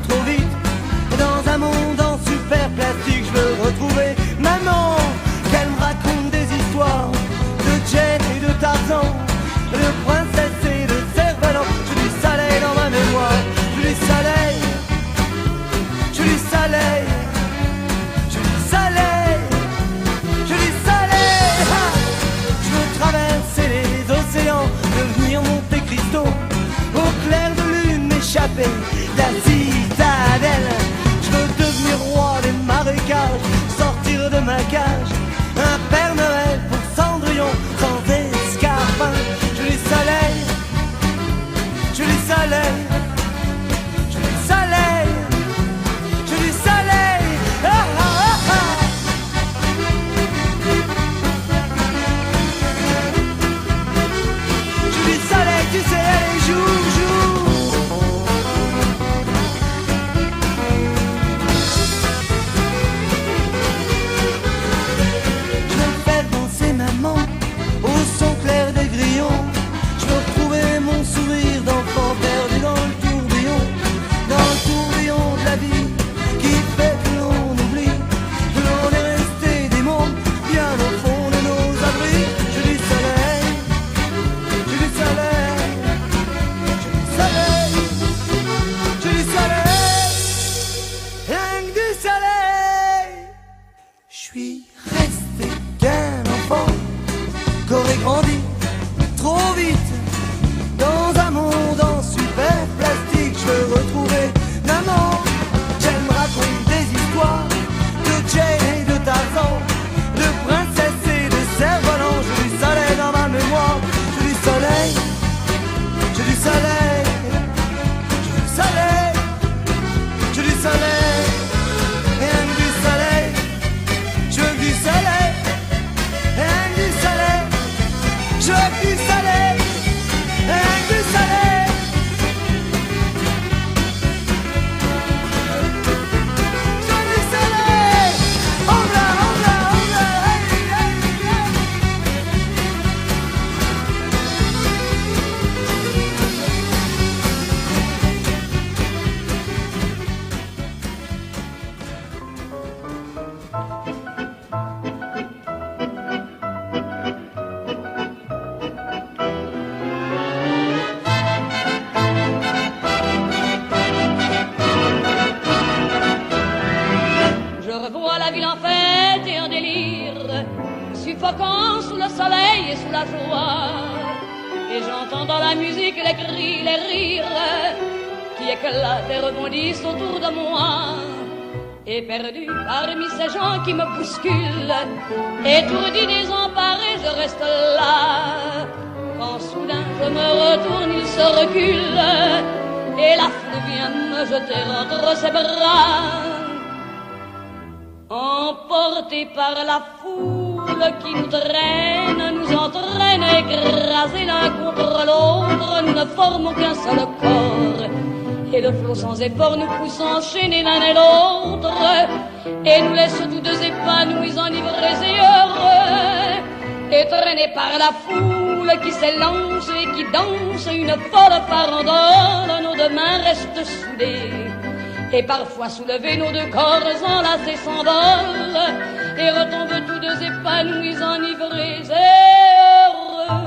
Trop vite dans un monde en super plastique. Je veux retrouver maman, qu'elle me raconte des histoires de Jane et de Tarzan, de princesse et de cerf-volant. J'ai du soleil dans ma mémoire, j'ai du soleil, j'ai du soleil, j'ai du soleil, j'ai du soleil. Ah, je veux traverser les océans, devenir Monte Cristo, au clair de lune m'échapper la citadelle. Je veux devenir roi des marécages, sortir de ma cage, un Père Noël pour Cendrillon sans escarpin. Je du soleil, je du soleil, je du soleil, je du soleil. Ah, ah, ah, ah. Je du soleil, tu sais, allez, joue, joue. Au son clair des grillons, je veux retrouver mon sourire d'enfant perdu dans le tourbillon de la vie qui fait que l'on oublie que l'on est resté des mondes bien au fond de nos abris. J'ai du soleil, j'ai du soleil, j'ai du soleil, j'ai du soleil, rien que du soleil. Je suis resté qu'un enfant qu'aurait grandi trop vite dans un monde en super plastique. Je veux retrouver maman, qu'elle me raconte des histoires de Jane et de Tarzan, de princesse et de cerf-volant. J'ai du soleil dans ma mémoire, j'ai du soleil, j'ai du soleil, j'ai du soleil, j'ai du soleil, rien que du soleil, je veux du soleil, rien que du soleil. Je veux du soleil, rien que du soleil. Je veux du soleil. Oh là, oh là, oh là, hey, hey, la ville en fête et en délire, suffocant sous le soleil et sous la joie. Et j'entends dans la musique les cris, les rires qui éclatent et rebondissent autour de moi. Et perdu parmi ces gens qui me bousculent, étourdi, désemparé, je reste là. Quand soudain je me retourne, il se recule et la foule vient me jeter entre ses bras. Emportés par la foule qui nous traîne, nous entraîne, écrasés l'un contre l'autre, nous ne formons qu'un seul corps. Et le flot sans effort nous pousse enchaîner l'un et l'autre, et nous laisse tous deux épanouis, enivrés et heureux, et traînés par la foule qui s'élance et qui danse une folle farandole. Nos deux mains restent soudées, et parfois soulevés, nos deux corps enlacés s'envolent et retombent tous deux épanouis, enivrés et heureux.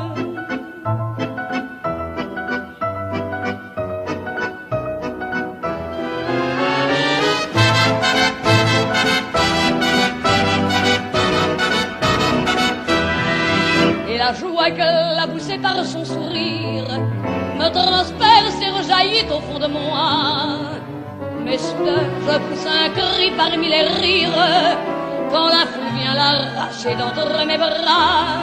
Et la joie qu'elle a poussée par son sourire me transperce et rejaillit au fond de moi. Mais soudain, je pousse un cri parmi les rires, quand la foule vient l'arracher d'entre mes bras.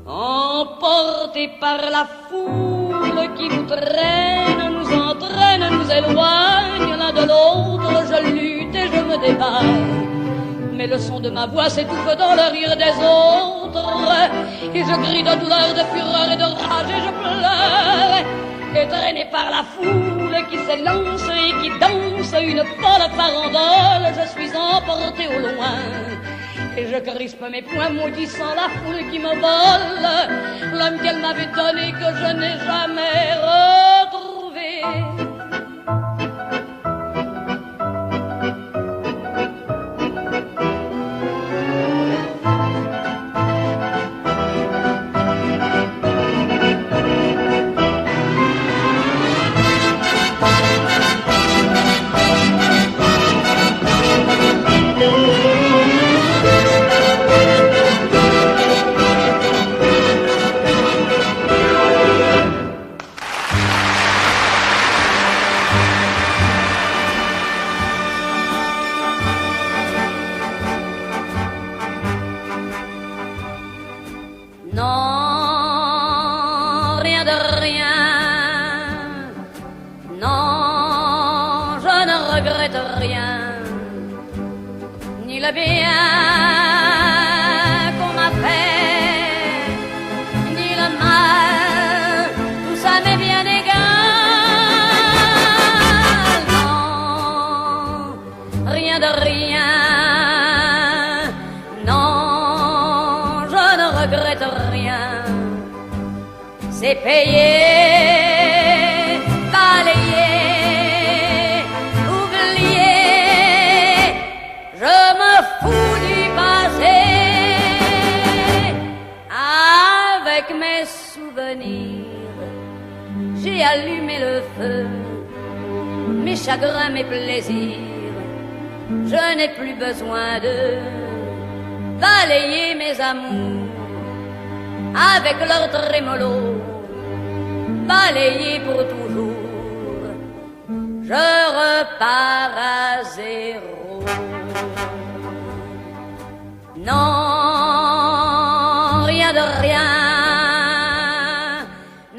Emportés par la foule qui nous traîne, nous entraîne, nous éloigne l'un de l'autre, je lutte et je me débat. mais le son de ma voix s'étouffe dans le rire des autres. Et je crie de douleur, de fureur et de rage et je pleure. Et traîné par la foule qui s'élance et qui danse une folle farandole, je suis emporté au loin. Et je crispe mes poings maudissant la foule qui me vole l'homme qu'elle m'avait donné que je n'ai jamais retrouvé. Non, rien de rien. Non, je ne regrette rien. Ni le bien qu'on m'a fait, ni le mal, tout ça m'est bien égal. Non, rien de rien. Regrette rien, c'est payé, balayé, oublié. Je me fous du passé, avec mes souvenirs. J'ai allumé le feu, mes chagrins, mes plaisirs. Je n'ai plus besoin de balayer mes amours avec leur trémolo, balayé pour toujours. Je repars à zéro. Non.